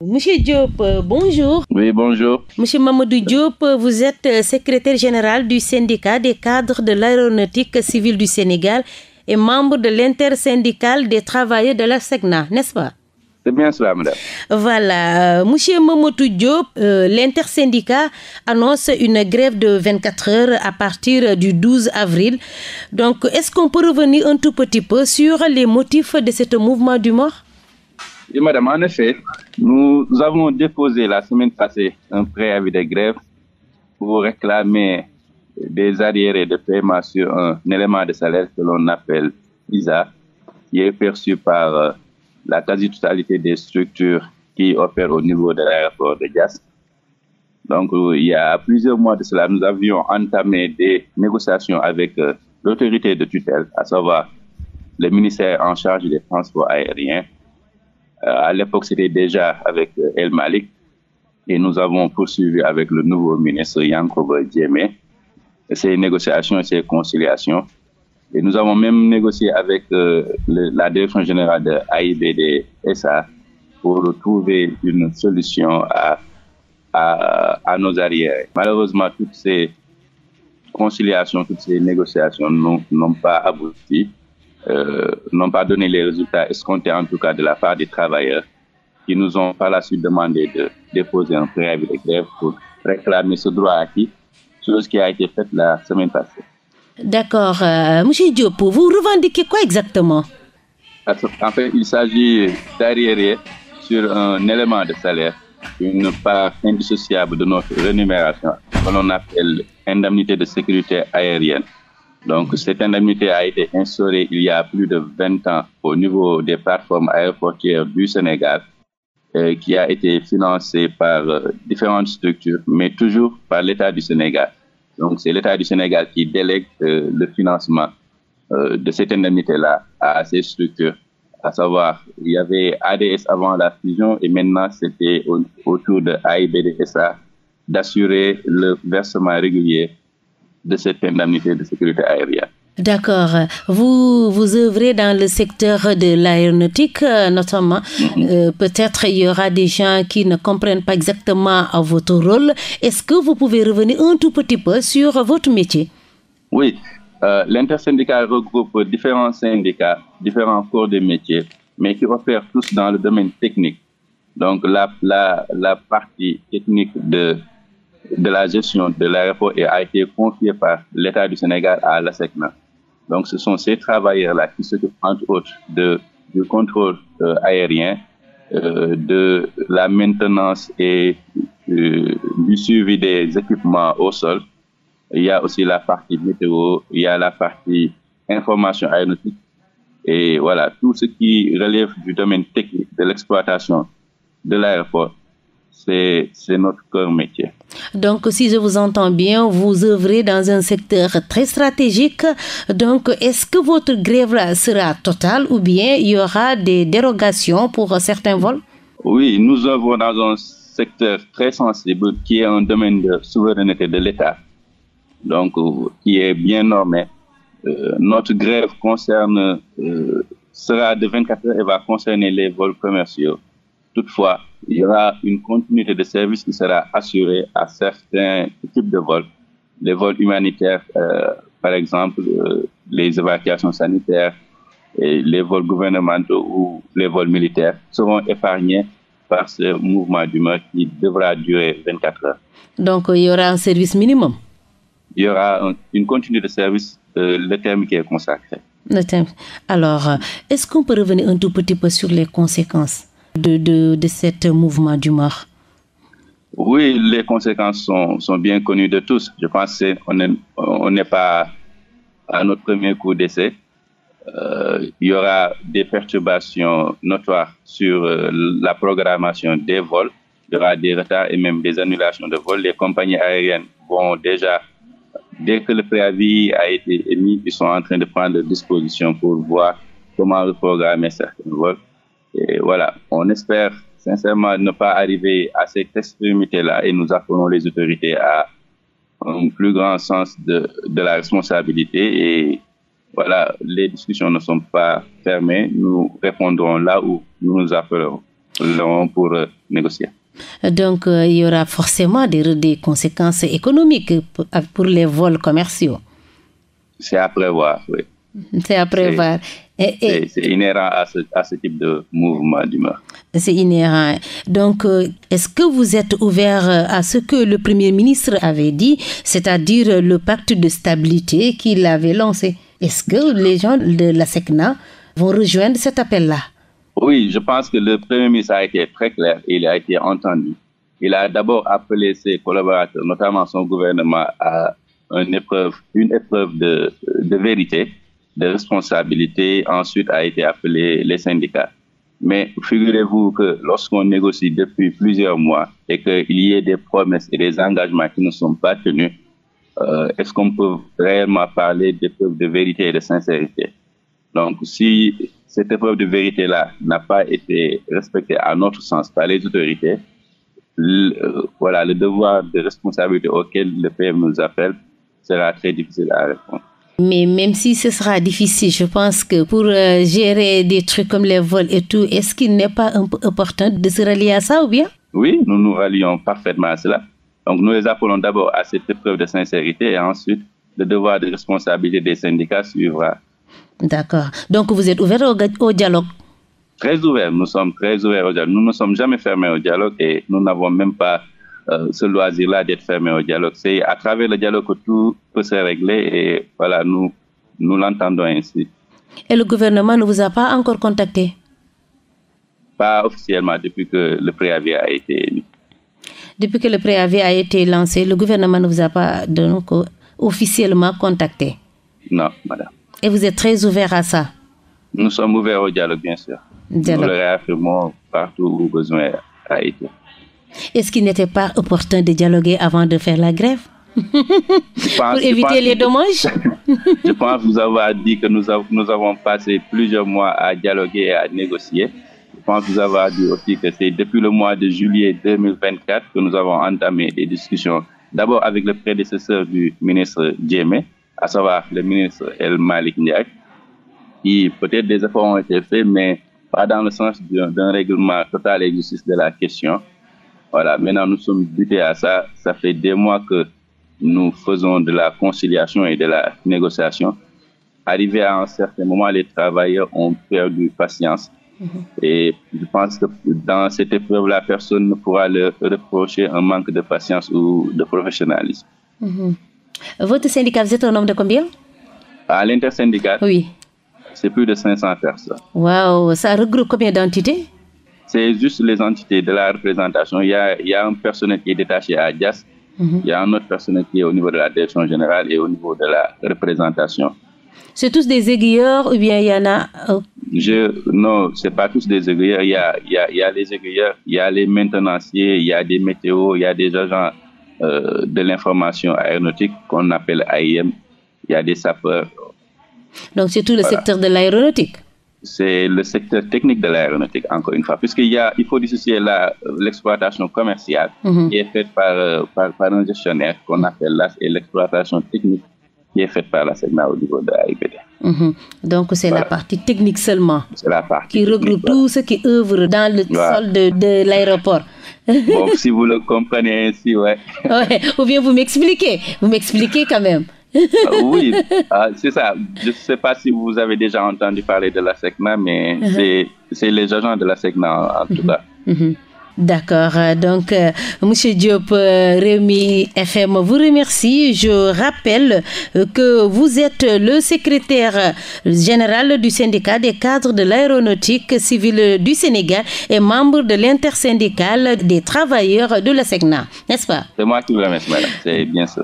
Monsieur Diop, bonjour. Oui, bonjour. Monsieur Mamadou Diop, vous êtes secrétaire général du syndicat des cadres de l'aéronautique civile du Sénégal et membre de l'intersyndicale des travailleurs de la SECNA, n'est-ce pas? C'est bien cela, madame. Voilà. Monsieur Mamadou Diop, l'intersyndicat annonce une grève de 24 heures à partir du 12 avril. Donc, est-ce qu'on peut revenir un tout petit peu sur les motifs de ce mouvement d'humeur? Oui, madame, en effet, nous avons déposé la semaine passée un préavis de grève pour réclamer des arriérés de paiement sur un élément de salaire que l'on appelle ISA, qui est perçu par la quasi-totalité des structures qui opèrent au niveau de l'aéroport de Diass. Donc, il y a plusieurs mois de cela, nous avions entamé des négociations avec l'autorité de tutelle, à savoir le ministère en charge des transports aériens. À l'époque, c'était déjà avec El Malik et nous avons poursuivi avec le nouveau ministre Yankoba Diémé ces négociations et ces conciliations. Et nous avons même négocié avec la direction générale de AIBD SA pour trouver une solution à nos arriérés. Malheureusement, toutes ces conciliations, toutes ces négociations n'ont pas abouti. N'ont pas donné les résultats escomptés, en tout cas de la part des travailleurs, qui nous ont par la suite demandé de déposer un préavis de grève pour réclamer ce droit acquis, chose qui a été faite la semaine passée. D'accord. Monsieur Diop, vous revendiquez quoi exactement? En fait, il s'agit d'arriérés sur un élément de salaire, une part indissociable de notre rémunération, que l'on appelle indemnité de sécurité aérienne. Donc, cette indemnité a été instaurée il y a plus de 20 ans au niveau des plateformes aéroportuaires du Sénégal, qui a été financée par différentes structures, mais toujours par l'État du Sénégal. Donc, c'est l'État du Sénégal qui délègue le financement de cette indemnité-là à ces structures. À savoir, il y avait ADS avant la fusion et maintenant c'était autour de AIBD-SA d'assurer le versement régulier de cette indemnité de sécurité aérienne. D'accord. Vous œuvrez dans le secteur de l'aéronautique, notamment. Peut-être il y aura des gens qui ne comprennent pas exactement votre rôle. Est-ce que vous pouvez revenir un tout petit peu sur votre métier? Oui. L'intersyndical regroupe différents syndicats, différents corps de métiers, mais qui opèrent tous dans le domaine technique. Donc, la partie technique de la gestion de l'aéroport a été confiée par l'État du Sénégal à la SECNA. Donc, ce sont ces travailleurs-là qui s'occupent, entre autres, du contrôle aérien, de la maintenance et du suivi des équipements au sol. Il y a aussi la partie météo, il y a la partie information aéronautique. Et voilà, tout ce qui relève du domaine technique de l'exploitation de l'aéroport, c'est notre cœur métier. Donc, si je vous entends bien, vous œuvrez dans un secteur très stratégique. Donc, est-ce que votre grève sera totale ou bien il y aura des dérogations pour certains vols? Oui, nous œuvrons dans un secteur très sensible qui est un domaine de souveraineté de l'État, donc qui est bien normé. Notre grève sera de 24 heures et va concerner les vols commerciaux. Toutefois, il y aura une continuité de service qui sera assurée à certains types de vols. Les vols humanitaires, par exemple, les évacuations sanitaires, et les vols gouvernementaux ou les vols militaires seront épargnés par ce mouvement d'humeur qui devra durer 24 heures. Donc, il y aura un service minimum? Il y aura une continuité de service, le terme qui est consacré. Alors, est-ce qu'on peut revenir un tout petit peu sur les conséquences de ce mouvement d'humeur? Oui, les conséquences sont bien connues de tous. Je pense qu'on n'est pas à notre premier coup d'essai. Il y aura des perturbations notoires sur la programmation des vols. Il y aura des retards et même des annulations de vols. Les compagnies aériennes vont déjà, dès que le préavis a été émis, ils sont en train de prendre des dispositions pour voir comment reprogrammer certains vols. Et voilà, on espère sincèrement ne pas arriver à cette extrémité-là et nous appelons les autorités à un plus grand sens de la responsabilité. Et voilà, les discussions ne sont pas fermées. Nous répondrons là où nous nous appellerons. pour négocier. Donc, il y aura forcément des conséquences économiques pour les vols commerciaux. C'est à prévoir, oui. C'est à prévoir. C'est inhérent à ce type de mouvement d'humeur. C'est inhérent. Donc, est-ce que vous êtes ouvert à ce que le Premier ministre avait dit, c'est-à-dire le pacte de stabilité qu'il avait lancé? Est-ce que les gens de la SECNA vont rejoindre cet appel-là? Oui, je pense que le Premier ministre a été très clair et il a été entendu. Il a d'abord appelé ses collaborateurs, notamment son gouvernement, à une épreuve de vérité, de responsabilité. Ensuite a été appelé les syndicats. Mais figurez-vous que lorsqu'on négocie depuis plusieurs mois et qu'il y ait des promesses et des engagements qui ne sont pas tenus, est-ce qu'on peut réellement parler d'épreuve de vérité et de sincérité? Donc, si cette épreuve de vérité-là n'a pas été respectée à notre sens par les autorités, le devoir de responsabilité auquel le PM nous appelle sera très difficile à répondre. Mais même si ce sera difficile, je pense que pour gérer des trucs comme les vols et tout, est-ce qu'il n'est pas un peu opportun de se rallier à ça ou bien? Oui, nous nous rallions parfaitement à cela. Donc, nous les appelons d'abord à cette épreuve de sincérité et ensuite, le devoir de responsabilité des syndicats suivra. D'accord. Donc, vous êtes ouvert au dialogue? Très ouvert. Nous sommes très ouverts au dialogue. Nous ne sommes jamais fermés au dialogue et nous n'avons même pas ce loisir-là d'être fermés au dialogue. C'est à travers le dialogue que tout peut se régler et voilà, nous l'entendons ainsi. Et le gouvernement ne vous a pas encore contacté? Pas officiellement depuis que le préavis a été émis. Depuis que le préavis a été lancé, le gouvernement ne vous a pas donc officiellement contacté? Non, madame. Et vous êtes très ouvert à ça? Nous sommes ouverts au dialogue, bien sûr. Nous le réaffirmons partout où besoin a été. Est-ce qu'il n'était pas opportun de dialoguer avant de faire la grève? Pour éviter les dommages? Je pense vous avoir dit que nous avons passé plusieurs mois à dialoguer et à négocier. Je pense vous avoir dit aussi que c'est depuis le mois de juillet 2024 que nous avons entamé des discussions, d'abord avec le prédécesseur du ministre Diémé, à savoir le ministre El Malick Ndiaye, qui peut-être des efforts ont été faits, mais pas dans le sens d'un règlement total et justice de la question. Voilà, maintenant nous sommes butés à ça. Ça fait des mois que nous faisons de la conciliation et de la négociation. Arrivé à un certain moment, les travailleurs ont perdu patience. Et je pense que dans cette épreuve-là, personne ne pourra leur reprocher un manque de patience ou de professionnalisme. Votre syndicat, vous êtes un nombre de combien? À l'intersyndical, oui, c'est plus de 500 personnes. Waouh, ça regroupe combien d'entités? C'est juste les entités de la représentation. Il y a un personnel qui est détaché à Dias. Il y a un autre personnel qui est au niveau de la direction générale et au niveau de la représentation. C'est tous des aiguilleurs ou bien il y en a... Non, ce n'est pas tous des aiguilleurs. Il y a les aiguilleurs, il y a les maintenanciers, il y a des météos, il y a des agents de l'information aéronautique qu'on appelle AIM. Il y a des sapeurs. Donc c'est tout le secteur de l'aéronautique? C'est le secteur technique de l'aéronautique, encore une fois, puisqu'il faut dissocier l'exploitation commerciale qui est faite par un gestionnaire qu'on appelle l'AS et l'exploitation technique qui est faite par la SECNA au niveau de l'AIBD. Donc c'est la partie technique seulement. C'est la partie qui regroupe tout ce qui œuvre dans le sol de l'aéroport. Bon, si vous le comprenez ainsi, ouais. Ou bien vous m'expliquez quand même. Oui, c'est ça. Je ne sais pas si vous avez déjà entendu parler de la SECNA, mais c'est les agents de la SECNA en tout cas. D'accord. Donc, M. Diop, Rewmi FM vous remercie. Je rappelle que vous êtes le secrétaire général du syndicat des cadres de l'aéronautique civile du Sénégal et membre de l'intersyndicale des travailleurs de la SECNA, n'est-ce pas? C'est moi qui vous remercie, madame. C'est bien cela.